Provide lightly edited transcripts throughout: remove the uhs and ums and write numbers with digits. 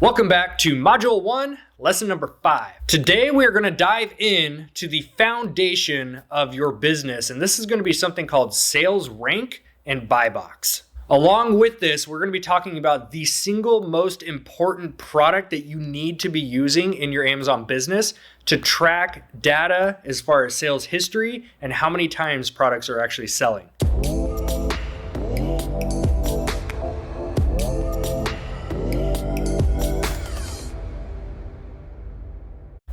Welcome back to Module 1, Lesson number 5. Today we are going to dive in to the foundation of your business, and this is going to be something called sales rank and buy box. Along with this, we're going to be talking about the single most important product that you need to be using in your Amazon business to track data as far as sales history and how many times products are actually selling.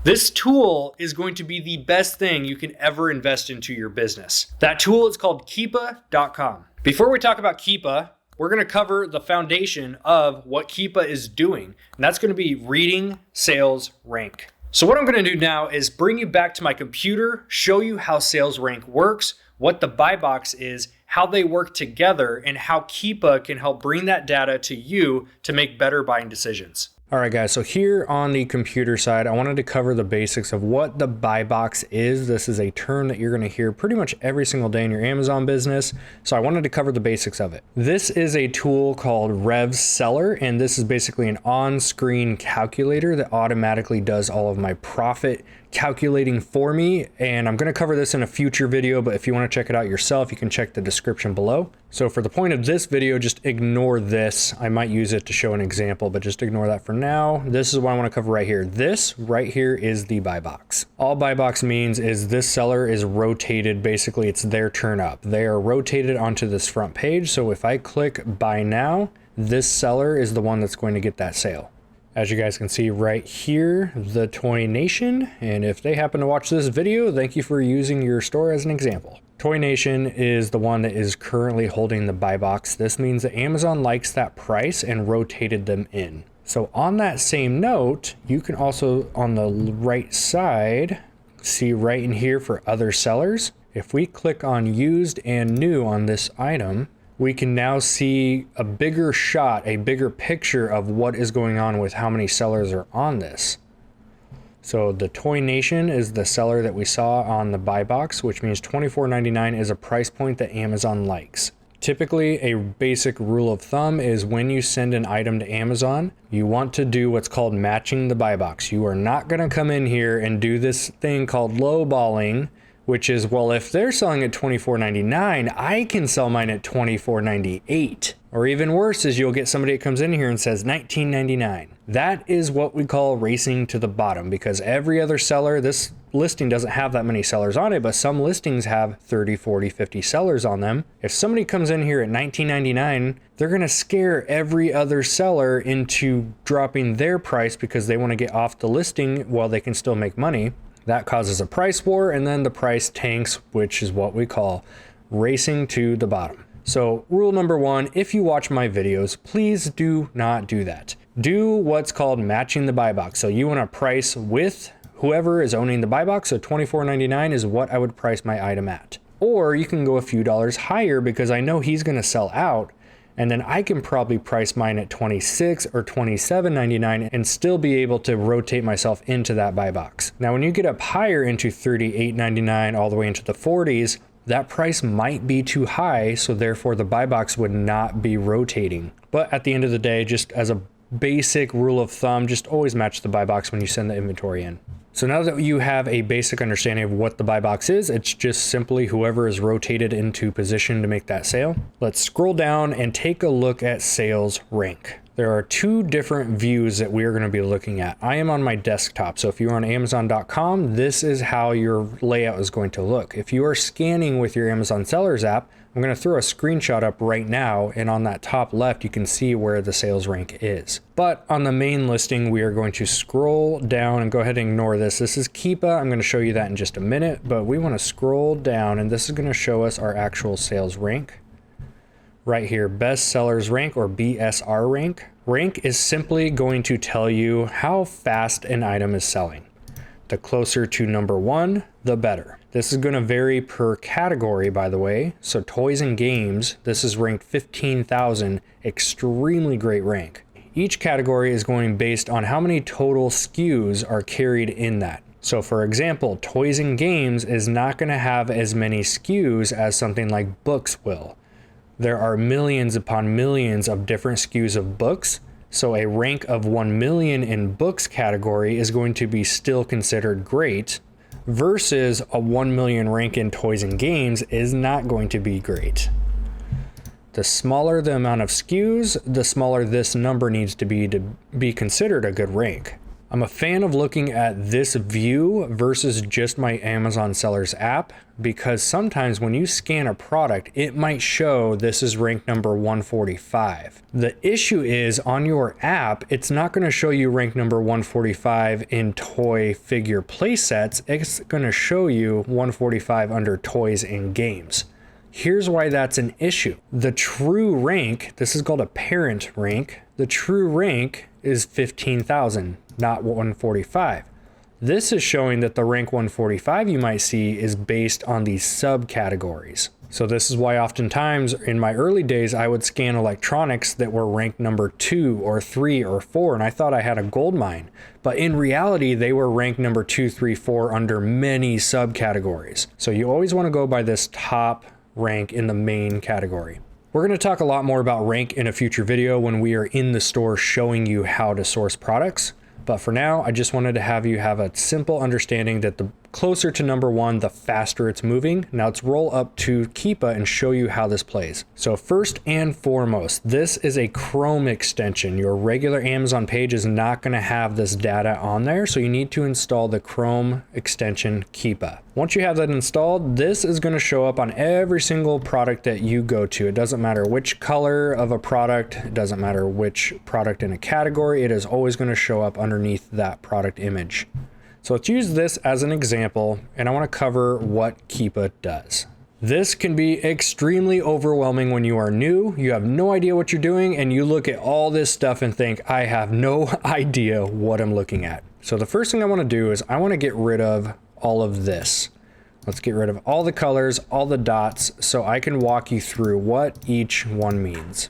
This tool is going to be the best thing you can ever invest into your business. That tool is called Keepa.com. Before we talk about Keepa, we're going to cover the foundation of what Keepa is doing, and that's going to be reading sales rank. So what I'm going to do now is bring you back to my computer, show you how sales rank works, what the buy box is, how they work together, and how Keepa can help bring that data to you to make better buying decisions. All right, guys, so here on the computer side, I wanted to cover the basics of what the buy box is. This is a term that you're going to hear pretty much every single day in your Amazon business. So I wanted to cover the basics of it. This is a tool called RevSeller, and this is basically an on-screen calculator that automatically does all of my profit calculating for me. And I'm going to cover this in a future video, but if you want to check it out yourself, you can check the description below. So for the point of this video, just ignore this. I might use it to show an example, but just ignore that for now. This is what I want to cover right here. This right here is the buy box. All buy box means is this seller is rotated. Basically, it's their turn up. They are rotated onto this front page. So if I click buy now, this seller is the one that's going to get that sale. As you guys can see right here, the Toy Nation, and if they happen to watch this video, thank you for using your store as an example. Toy Nation is the one that is currently holding the buy box. This means that Amazon likes that price and rotated them in. So on that same note, you can also on the right side, see right in here for other sellers. If we click on used and new on this item, we can now see a bigger shot, a bigger picture of what is going on with how many sellers are on this. So the Toy Nation is the seller that we saw on the buy box, which means $24.99 is a price point that Amazon likes. Typically, a basic rule of thumb is when you send an item to Amazon, you want to do what's called matching the buy box. You are not going to come in here and do this thing called lowballing, which is, well, if they're selling at $24.99, I can sell mine at $24.98. Or even worse is you'll get somebody that comes in here and says $19.99. That is what we call racing to the bottom, because every other seller, this listing doesn't have that many sellers on it, but some listings have 30, 40, 50 sellers on them. If somebody comes in here at $19.99, they're going to scare every other seller into dropping their price because they want to get off the listing while they can still make money. That causes a price war, and then the price tanks, which is what we call racing to the bottom. So rule number 1, if you watch my videos, please do not do that. Do what's called matching the buy box. So you want to price with whoever is owning the buy box. So $24.99 is what I would price my item at. Or you can go a few dollars higher because I know he's going to sell out. And then I can probably price mine at $26 or $27.99 and still be able to rotate myself into that buy box. Now, when you get up higher into $38.99 all the way into the 40s, that price might be too high, so therefore the buy box would not be rotating. But at the end of the day, just as a basic rule of thumb, just always match the buy box when you send the inventory in. So now that you have a basic understanding of what the buy box is, it's just simply whoever is rotated into position to make that sale. Let's scroll down and take a look at sales rank. There are 2 different views that we are going to be looking at. I am on my desktop, so if you're on Amazon.com, this is how your layout is going to look. If you are scanning with your Amazon Sellers app, I'm going to throw a screenshot up right now, and on that top left, you can see where the sales rank is. But on the main listing, we are going to scroll down and go ahead and ignore this. This is Keepa. I'm going to show you that in just a minute, but we want to scroll down, and this is going to show us our actual sales rank. Right here, best sellers rank or BSR rank. Rank is simply going to tell you how fast an item is selling. The closer to number 1, the better. This is going to vary per category, by the way. So toys and games, this is ranked 15,000, extremely great rank. Each category is going based on how many total SKUs are carried in that. So for example, toys and games is not going to have as many SKUs as something like books will. There are millions upon millions of different SKUs of books. So a rank of 1 million in books category is going to be still considered great, versus a 1 million rank in toys and games is not going to be great. The smaller the amount of SKUs, the smaller this number needs to be considered a good rank. I'm a fan of looking at this view versus just my Amazon Sellers app, because sometimes when you scan a product, it might show this is rank number 145. The issue is on your app, it's not going to show you rank number 145 in toy figure playsets. It's going to show you 145 under toys and games. Here's why that's an issue. The true rank, this is called a parent rank, the true rank is 15,000, not 145. This is showing that the rank 145 you might see is based on these subcategories. So this is why oftentimes in my early days, I would scan electronics that were ranked number 2 or 3 or 4, and I thought I had a gold mine. But in reality, they were ranked number 2, 3, 4 under many subcategories. So you always want to go by this top rank in the main category. We're going to talk a lot more about rank in a future video when we are in the store showing you how to source products. But for now, I just wanted to have you have a simple understanding that the closer to number 1, the faster it's moving. Now let's roll up to Keepa and show you how this plays. So first and foremost, this is a Chrome extension. Your regular Amazon page is not going to have this data on there, so you need to install the Chrome extension Keepa. Once you have that installed, this is going to show up on every single product that you go to. It doesn't matter which color of a product, it doesn't matter which product in a category, it is always going to show up underneath that product image. So let's use this as an example, and I want to cover what Keepa does. This can be extremely overwhelming when you are new, you have no idea what you're doing, and you look at all this stuff and think, I have no idea what I'm looking at. So the first thing I want to do is I want to get rid of all of this. Let's get rid of all the colors, all the dots, so I can walk you through what each one means.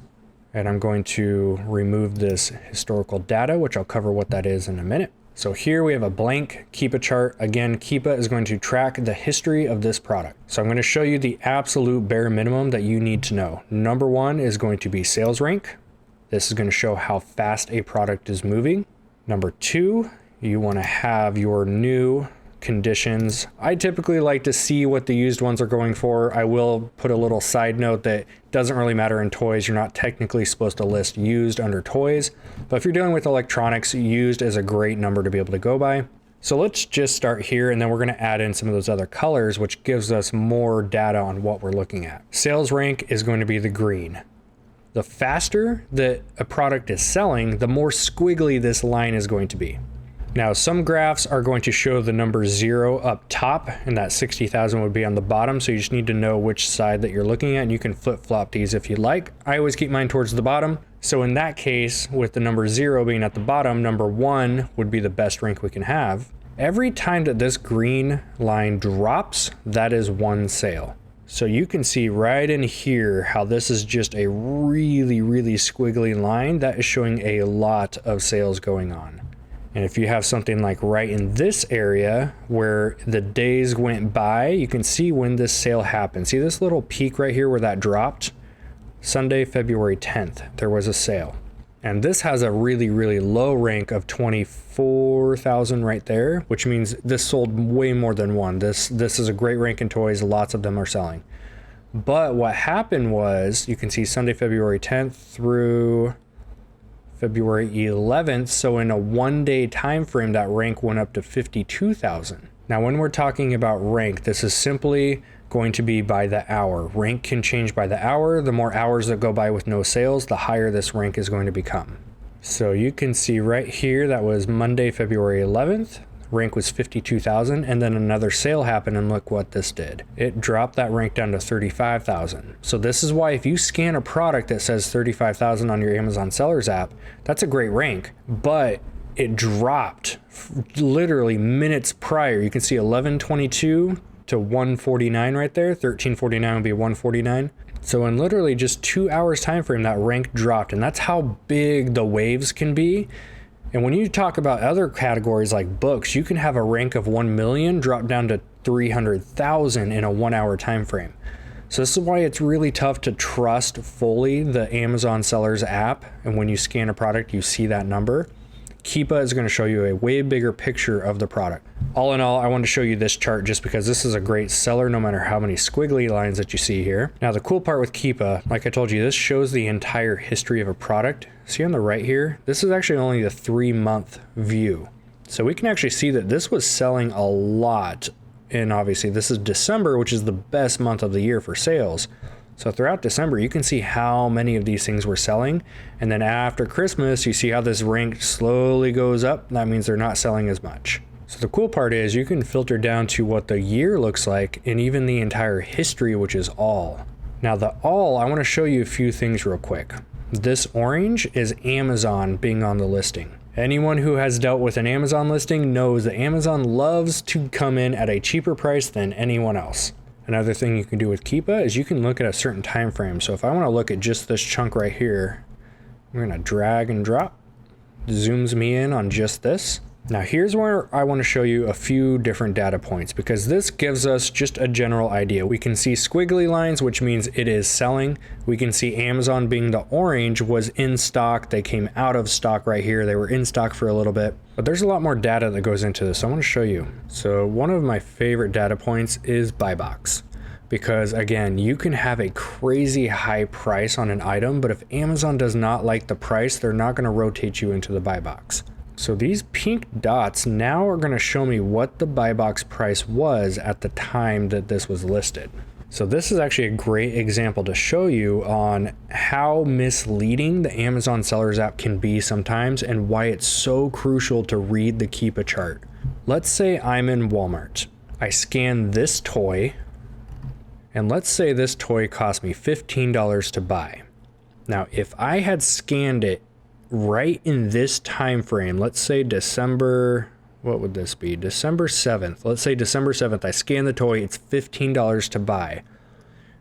And I'm going to remove this historical data, which I'll cover what that is in a minute. So here we have a blank Keepa chart. Again, Keepa is going to track the history of this product. So I'm going to show you the absolute bare minimum that you need to know. Number 1 is going to be sales rank. This is going to show how fast a product is moving. Number 2, you want to have your new conditions. I typically like to see what the used ones are going for. I will put a little side note that doesn't really matter in toys. You're not technically supposed to list used under toys, but if you're dealing with electronics, used is a great number to be able to go by. So let's just start here, and then we're going to add in some of those other colors, which gives us more data on what we're looking at. Sales rank is going to be the green. The faster that a product is selling, the more squiggly this line is going to be. Now, some graphs are going to show the number 0 up top, and that 60,000 would be on the bottom. So you just need to know which side that you're looking at, and you can flip-flop these if you'd like. I always keep mine towards the bottom. So in that case, with the number 0 being at the bottom, number 1 would be the best rank we can have. Every time that this green line drops, that is 1 sale. So you can see right in here how this is just a really, really squiggly line that is showing a lot of sales going on. And if you have something like right in this area where the days went by, you can see when this sale happened. See this little peak right here where that dropped? Sunday, February 10th, there was a sale. And this has a really, really low rank of 24,000 right there, which means this sold way more than one. This is a great rank in toys. Lots of them are selling. But what happened was, you can see Sunday, February 10th through February 11th. So in a 1-day time frame, that rank went up to 52,000. Now, when we're talking about rank, this is simply going to be by the hour. Rank can change by the hour. The more hours that go by with no sales, the higher this rank is going to become. So you can see right here, that was Monday, February 11th. Rank was 52,000, and then another sale happened, and look what this did. It dropped that rank down to 35,000. So this is why if you scan a product that says 35,000 on your Amazon Sellers app, that's a great rank, but it dropped literally minutes prior. You can see 1122 to 149 right there. 1349 would be 149. So in literally just 2 hours time frame, that rank dropped, and that's how big the waves can be. And when you talk about other categories like books, you can have a rank of 1 million drop down to 300,000 in a 1 hour time frame. So this is why it's really tough to trust fully the Amazon Sellers app. And when you scan a product, you see that number. Keepa is going to show you a way bigger picture of the product. All in all, I wanted to show you this chart just because this is a great seller no matter how many squiggly lines that you see here. Now the cool part with Keepa, like I told you, this shows the entire history of a product. See on the right here, this is actually only the 3-month view. So we can actually see that this was selling a lot. And obviously this is December, which is the best month of the year for sales. So throughout December, you can see how many of these things were selling. And then after Christmas, you see how this rank slowly goes up. That means they're not selling as much. So the cool part is you can filter down to what the year looks like and even the entire history, which is all. Now the all, I want to show you a few things real quick. This orange is Amazon being on the listing. Anyone who has dealt with an Amazon listing knows that Amazon loves to come in at a cheaper price than anyone else. Another thing you can do with Keepa is you can look at a certain time frame. So if I want to look at just this chunk right here, I'm going to drag and drop. Zooms me in on just this. Now here's where I want to show you a few different data points because this gives us just a general idea. We can see squiggly lines, which means it is selling. We can see Amazon being the orange was in stock. They came out of stock right here. They were in stock for a little bit, but there's a lot more data that goes into this. So I want to show you. So one of my favorite data points is buy box. Because again, you can have a crazy high price on an item, but if Amazon does not like the price, they're not going to rotate you into the buy box. So these pink dots now are going to show me what the buy box price was at the time that this was listed. So this is actually a great example to show you on how misleading the Amazon Sellers app can be sometimes and why it's so crucial to read the Keepa chart. Let's say I'm in Walmart. I scan this toy, and let's say this toy cost me $15 to buy. Now, if I had scanned it right in this time frame, let's say December, what would this be? December 7th. Let's say December 7th, I scan the toy, it's $15 to buy.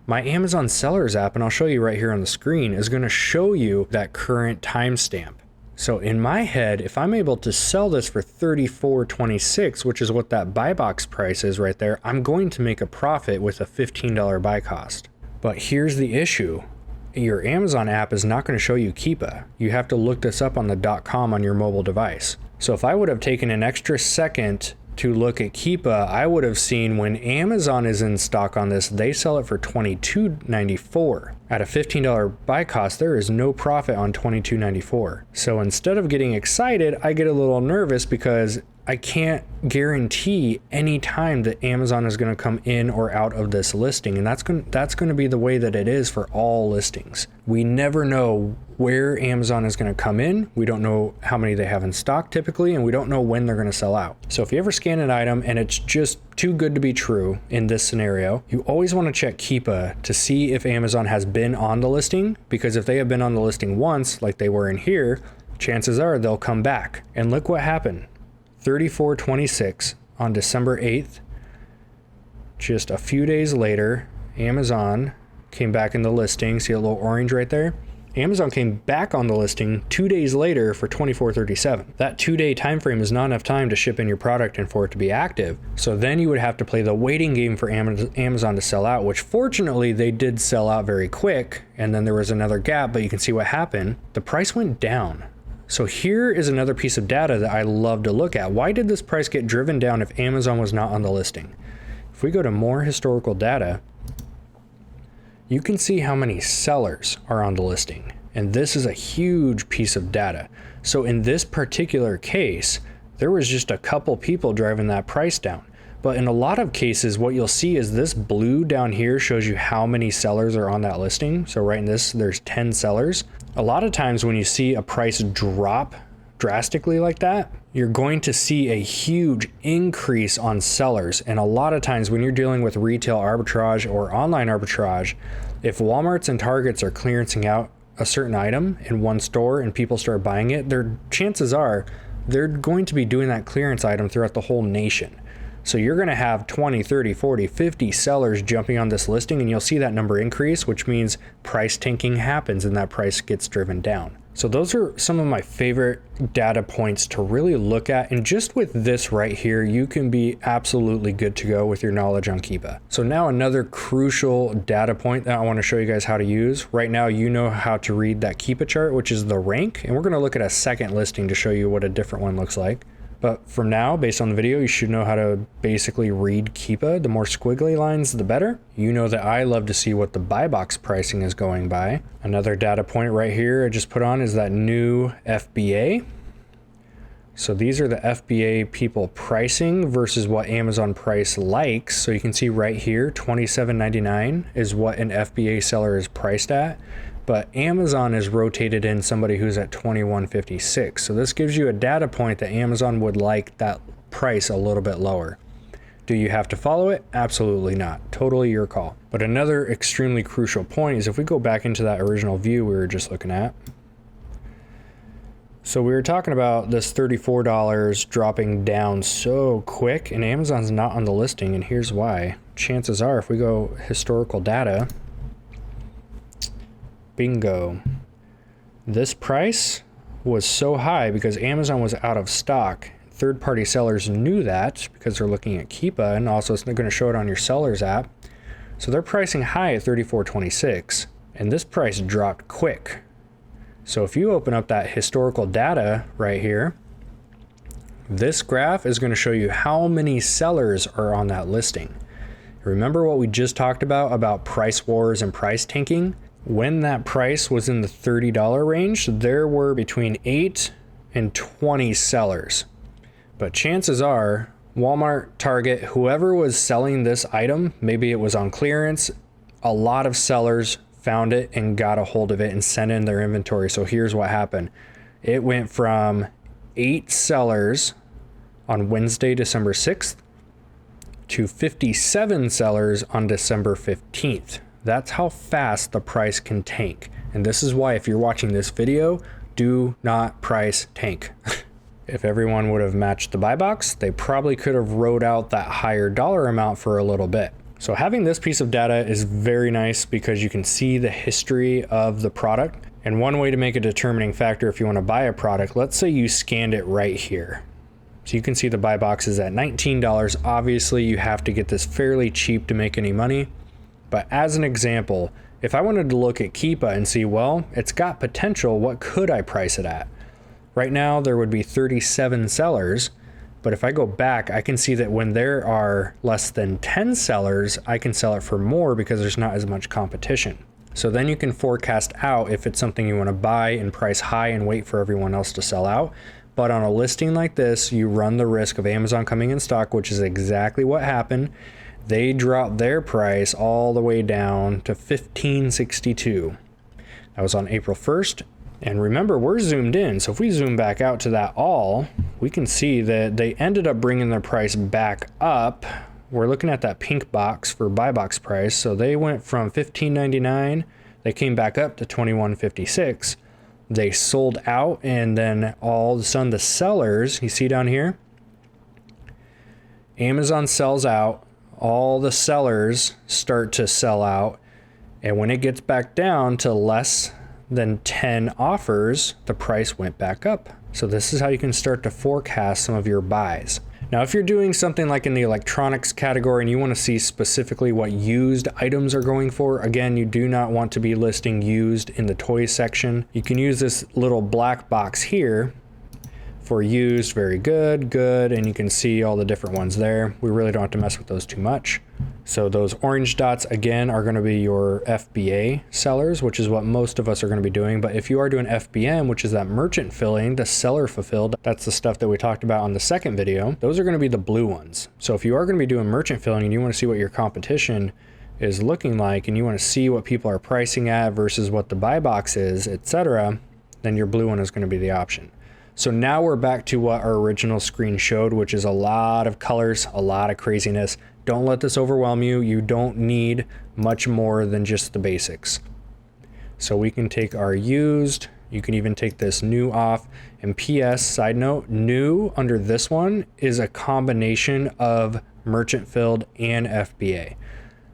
My Amazon Sellers app, and I'll show you right here on the screen, is going to show you that current timestamp. So in my head, if I'm able to sell this for $34.26, which is what that buy box price is right there, I'm going to make a profit with a $15 buy cost. But here's the issue. Your Amazon app is not going to show you Keepa. You have to look this up on the .com on your mobile device. So if I would have taken an extra second to look at Keepa, I would have seen when Amazon is in stock on this, they sell it for $22.94. At a $15 buy cost, there is no profit on $22.94. So instead of getting excited, I get a little nervous because I can't guarantee any time that Amazon is going to come in or out of this listing. And that's going to be the way that it is for all listings. We never know where Amazon is going to come in. We don't know how many they have in stock typically, and we don't know when they're going to sell out. So if you ever scan an item and it's just too good to be true in this scenario, you always want to check Keepa to see if Amazon has been on the listing, because if they have been on the listing once, like they were in here, chances are they'll come back. And look what happened. $34.26 on December 8th. Just a few days later, Amazon came back in the listing. See a little orange right there? Amazon came back on the listing 2 days later for $24.37. That 2-day time frame is not enough time to ship in your product and for it to be active. So then you would have to play the waiting game for Amazon to sell out, which fortunately they did sell out very quick. And then there was another gap, but you can see what happened. The price went down. So here is another piece of data that I love to look at. Why did this price get driven down if Amazon was not on the listing? If we go to more historical data, you can see how many sellers are on the listing. And this is a huge piece of data. So in this particular case, there was just a couple people driving that price down. But in a lot of cases, what you'll see is this blue down here shows you how many sellers are on that listing. So right in this, there's 10 sellers. A lot of times when you see a price drop drastically like that, you're going to see a huge increase on sellers. And a lot of times when you're dealing with retail arbitrage or online arbitrage, if Walmarts and Targets are clearancing out a certain item in one store and people start buying it, their chances are they're going to be doing that clearance item throughout the whole nation. So you're going to have 20, 30, 40, 50 sellers jumping on this listing, and you'll see that number increase, which means price tanking happens and that price gets driven down. So those are some of my favorite data points to really look at. And just with this right here, you can be absolutely good to go with your knowledge on Keepa. So now another crucial data point that I want to show you guys how to use. Right now, you know how to read that Keepa chart, which is the rank. And we're going to look at a second listing to show you what a different one looks like. But for now, based on the video, you should know how to basically read Keepa. The more squiggly lines, the better. You know that I love to see what the buy box pricing is going by. Another data point right here I just put on is that new FBA. So these are the FBA people pricing versus what Amazon price likes. So you can see right here, $27.99 is what an FBA seller is priced at. But Amazon is rotated in somebody who's at $21.56. So this gives you a data point that Amazon would like that price a little bit lower. Do you have to follow it? Absolutely not. Totally your call. But another extremely crucial point is if we go back into that original view we were just looking at. So we were talking about this $34 dropping down so quick, and Amazon's not on the listing, and here's why. Chances are if we go historical data, bingo. This price was so high because Amazon was out of stock. Third-party sellers knew that because they're looking at Keepa, and also it's going to show it on your sellers app. So they're pricing high at $34.26, and this price dropped quick. So if you open up that historical data right here, this graph is going to show you how many sellers are on that listing. Remember what we just talked about price wars and price tanking? When that price was in the $30 range, there were between 8 and 20 sellers. But chances are, Walmart, Target, whoever was selling this item, maybe it was on clearance, a lot of sellers found it and got a hold of it and sent in their inventory. So here's what happened. It went from 8 sellers on Wednesday, December 6th, to 57 sellers on December 15th. That's how fast the price can tank. And this is why if you're watching this video, do not price tank. If everyone would have matched the buy box, they probably could have rode out that higher dollar amount for a little bit. So having this piece of data is very nice because you can see the history of the product. And one way to make a determining factor if you want to buy a product, let's say you scanned it right here. So you can see the buy box is at $19. Obviously, you have to get this fairly cheap to make any money. But as an example, if I wanted to look at Keepa and see, well, it's got potential, what could I price it at? Right now, there would be 37 sellers. But if I go back, I can see that when there are less than 10 sellers, I can sell it for more because there's not as much competition. So then you can forecast out if it's something you want to buy and price high and wait for everyone else to sell out. But on a listing like this, you run the risk of Amazon coming in stock, which is exactly what happened. They dropped their price all the way down to $15.62. That was on April 1st. And remember, we're zoomed in. So if we zoom back out to that all, we can see that they ended up bringing their price back up. We're looking at that pink box for buy box price. So they went from $15.99. They came back up to $21.56. They sold out, and then all of a sudden the sellers, you see down here, Amazon sells out. All the sellers start to sell out. And when it gets back down to less than 10 offers, the price went back up. So this is how you can start to forecast some of your buys. Now, if you're doing something like in the electronics category and you want to see specifically what used items are going for, again, you do not want to be listing used in the toys section. You can use this little black box here for used, very good, good, and you can see all the different ones there. We really don't have to mess with those too much. So those orange dots, again, are going to be your FBA sellers, which is what most of us are going to be doing. But if you are doing FBM, which is that merchant filling, the seller fulfilled, that's the stuff that we talked about on the second video, those are going to be the blue ones. So if you are going to be doing merchant filling and you want to see what your competition is looking like and you want to see what people are pricing at versus what the buy box is, etc., then your blue one is going to be the option. So now we're back to what our original screen showed, which is a lot of colors, a lot of craziness. Don't let this overwhelm you. You don't need much more than just the basics. So we can take our used, you can even take this new off. And PS, side note, new under this one is a combination of merchant filled and FBA.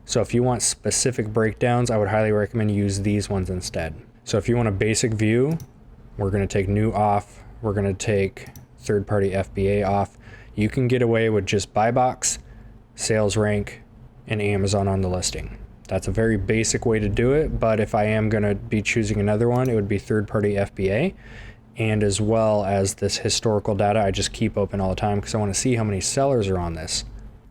So if you want specific breakdowns, I would highly recommend use these ones instead. So if you want a basic view, We're going to take new off. We're going to take third-party FBA off. You can get away with just buy box, sales rank, and Amazon on the listing. That's a very basic way to do it, but if I am going to be choosing another one, it would be third-party FBA, and as well as this historical data I just keep open all the time because I want to see how many sellers are on this.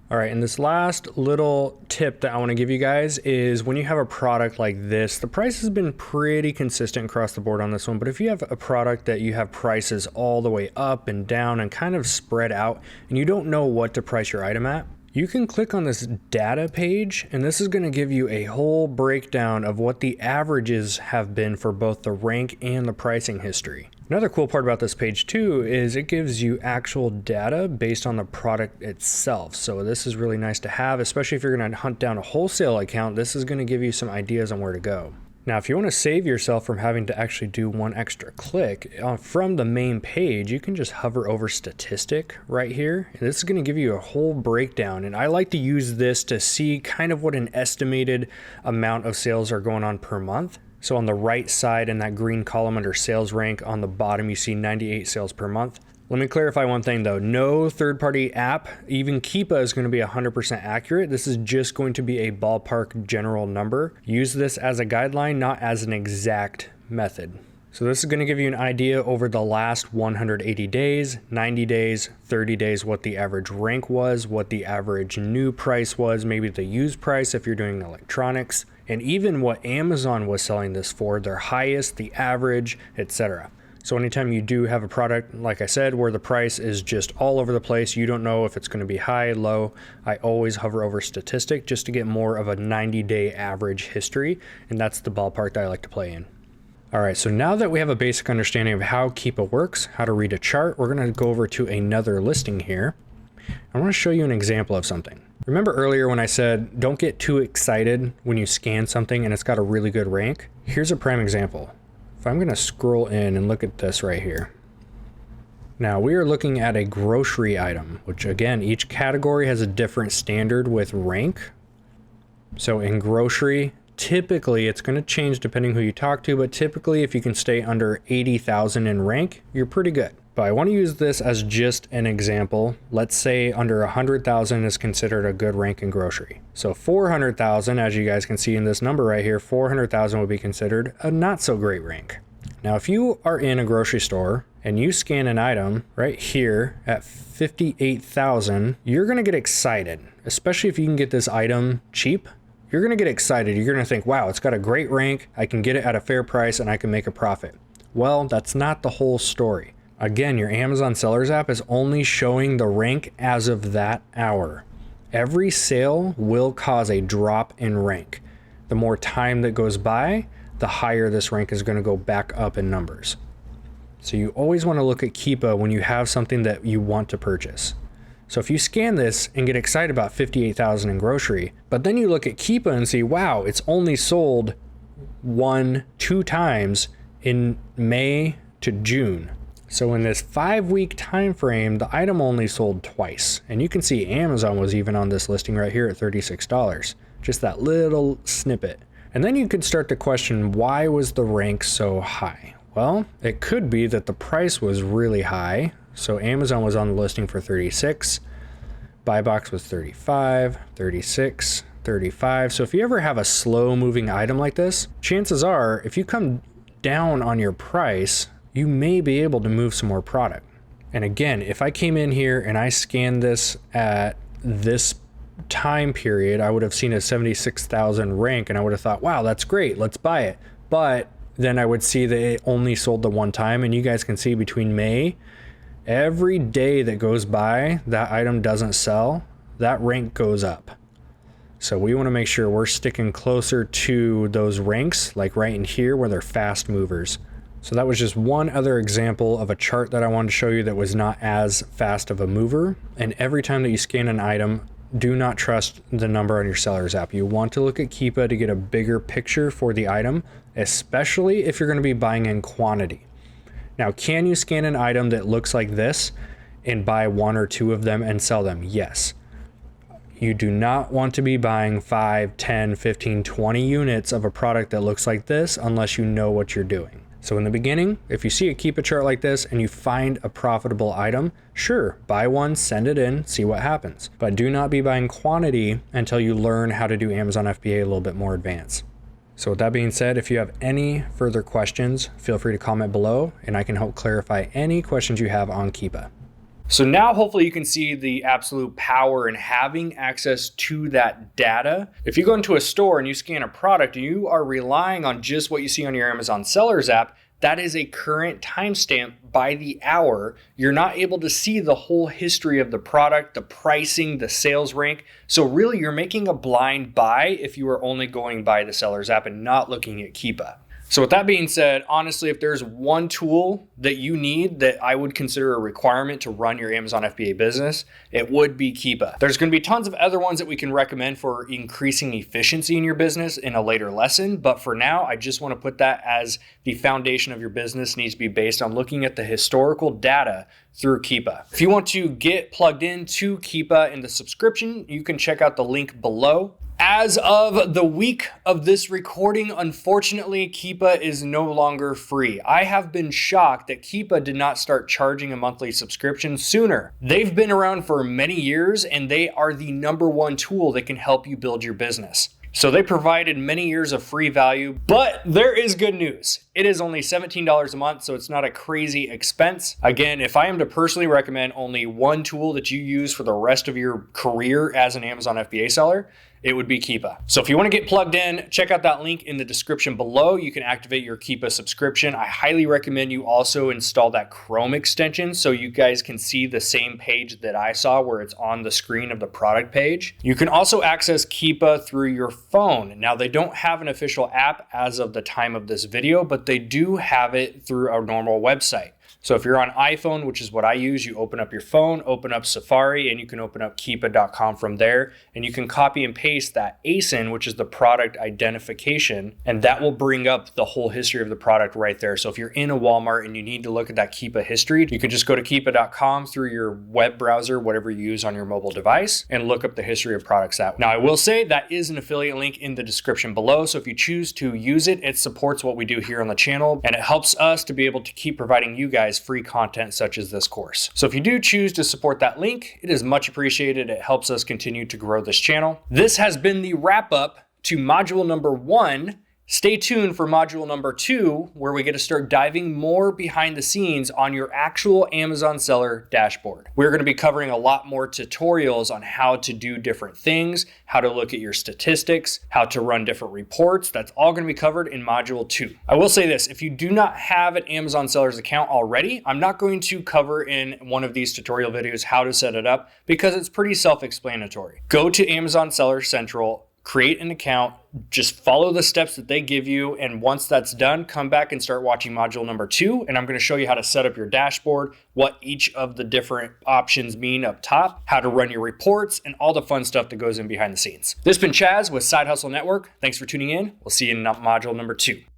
All right, and this last little tip that I want to give you guys is when you have a product like this, the price has been pretty consistent across the board on this one, but if you have a product that you have prices all the way up and down and kind of spread out, and you don't know what to price your item at, you can click on this data page, and this is going to give you a whole breakdown of what the averages have been for both the rank and the pricing history. Another cool part about this page too is it gives you actual data based on the product itself. So this is really nice to have, especially if you're going to hunt down a wholesale account. This is going to give you some ideas on where to go. Now, if you want to save yourself from having to actually do one extra click from the main page, you can just hover over statistic right here. And this is going to give you a whole breakdown. And I like to use this to see kind of what an estimated amount of sales are going on per month. So on the right side in that green column under sales rank, on the bottom, you see 98 sales per month. Let me clarify one thing though, no third-party app, even Keepa, is going to be 100% accurate. This is just going to be a ballpark general number. Use this as a guideline, not as an exact method. So this is going to give you an idea over the last 180 days, 90 days, 30 days, what the average rank was, what the average new price was, maybe the used price if you're doing electronics, and even what Amazon was selling this for, their highest, the average, etc. So anytime you do have a product, like I said, where the price is just all over the place, you don't know if it's going to be high, low, I always hover over statistic just to get more of a 90-day average history, and that's the ballpark that I like to play in. All right, so now that we have a basic understanding of how Keepa works, how to read a chart, we're going to go over to another listing here. I want to show you an example of something. Remember earlier when I said don't get too excited when you scan something and it's got a really good rank? Here's a prime example. If I'm going to scroll in and look at this right here. Now we are looking at a grocery item, which again, each category has a different standard with rank. So in grocery, typically it's going to change depending who you talk to, but typically if you can stay under 80,000 in rank, you're pretty good. But I want to use this as just an example. Let's say under 100,000 is considered a good rank in grocery. So 400,000, as you guys can see in this number right here, 400,000 would be considered a not so great rank. Now, if you are in a grocery store and you scan an item right here at 58,000, you're going to get excited, especially if you can get this item cheap. You're going to get excited. You're going to think, wow, it's got a great rank. I can get it at a fair price and I can make a profit. Well, that's not the whole story. Again, your Amazon Sellers app is only showing the rank as of that hour. Every sale will cause a drop in rank. The more time that goes by, the higher this rank is going to go back up in numbers. So you always want to look at Keepa when you have something that you want to purchase. So if you scan this and get excited about 58,000 in grocery, but then you look at Keepa and see, wow, it's only sold 1-2 times in May to June. So in this 5-week time frame, the item only sold twice. And you can see Amazon was even on this listing right here at $36. Just that little snippet. And then you could start to question, why was the rank so high? Well, it could be that the price was really high. So Amazon was on the listing for 36. Buy box was 35, 36, 35. So if you ever have a slow moving item like this, chances are if you come down on your price, you may be able to move some more product. And again, if I came in here and I scanned this at this time period, I would have seen a 76,000 rank and I would have thought, wow, that's great, let's buy it. But then I would see that it only sold the one time, and you guys can see between May, every day that goes by, that item doesn't sell, that rank goes up. So we want to make sure we're sticking closer to those ranks, like right in here where they're fast movers. So that was just one other example of a chart that I wanted to show you that was not as fast of a mover. And every time that you scan an item, do not trust the number on your Sellers app. You want to look at Keepa to get a bigger picture for the item, especially if you're going to be buying in quantity. Now, can you scan an item that looks like this and buy 1 or 2 of them and sell them? Yes. You do not want to be buying 5, 10, 15, 20 units of a product that looks like this unless you know what you're doing. So in the beginning, if you see a Keepa chart like this and you find a profitable item, sure, buy one, send it in, see what happens. But do not be buying quantity until you learn how to do Amazon FBA a little bit more advanced. So with that being said, if you have any further questions, feel free to comment below and I can help clarify any questions you have on Keepa. So now hopefully you can see the absolute power in having access to that data. If you go into a store and you scan a product and you are relying on just what you see on your Amazon Sellers app, that is a current timestamp by the hour. You're not able to see the whole history of the product, the pricing, the sales rank. So really you're making a blind buy if you are only going by the Sellers app and not looking at Keepa. So with that being said, honestly, if there's one tool that you need that I would consider a requirement to run your Amazon FBA business, it would be Keepa. There's going to be tons of other ones that we can recommend for increasing efficiency in your business in a later lesson. But for now, I just want to put that as the foundation of your business needs to be based on looking at the historical data through Keepa. If you want to get plugged into Keepa in the subscription, you can check out the link below. As of the week of this recording, unfortunately, Keepa is no longer free. I have been shocked that Keepa did not start charging a monthly subscription sooner. They've been around for many years and they are the #1 tool that can help you build your business. So they provided many years of free value, but there is good news. It is only $17 a month, so it's not a crazy expense. Again, if I am to personally recommend only one tool that you use for the rest of your career as an Amazon FBA seller, it would be Keepa. So if you want to get plugged in, check out that link in the description below. You can activate your Keepa subscription. I highly recommend you also install that Chrome extension so you guys can see the same page that I saw where it's on the screen of the product page. You can also access Keepa through your phone. Now they don't have an official app as of the time of this video, but they do have it through our normal website. So if you're on iPhone, which is what I use, you open up your phone, open up Safari, and you can open up Keepa.com from there. And you can copy and paste that ASIN, which is the product identification, and that will bring up the whole history of the product right there. So if you're in a Walmart and you need to look at that Keepa history, you can just go to Keepa.com through your web browser, whatever you use on your mobile device, and look up the history of products that way. Now, I will say that is an affiliate link in the description below. So if you choose to use it, it supports what we do here on the channel, and it helps us to be able to keep providing you guys free content such as this course. So if you do choose to support that link, it is much appreciated. It helps us continue to grow this channel. This has been the wrap up to module number 1. Stay tuned for module number 2, where we get to start diving more behind the scenes on your actual Amazon seller dashboard. We're going to be covering a lot more tutorials on how to do different things, how to look at your statistics, how to run different reports. That's all going to be covered in module 2. I will say this, if you do not have an Amazon sellers account already, I'm not going to cover in one of these tutorial videos how to set it up because it's pretty self-explanatory. Go to Amazon Seller Central, create an account, just follow the steps that they give you. And once that's done, come back and start watching module number 2. And I'm going to show you how to set up your dashboard, what each of the different options mean up top, how to run your reports, and all the fun stuff that goes in behind the scenes. This has been Chaz with Side Hustle Network. Thanks for tuning in. We'll see you in module number 2.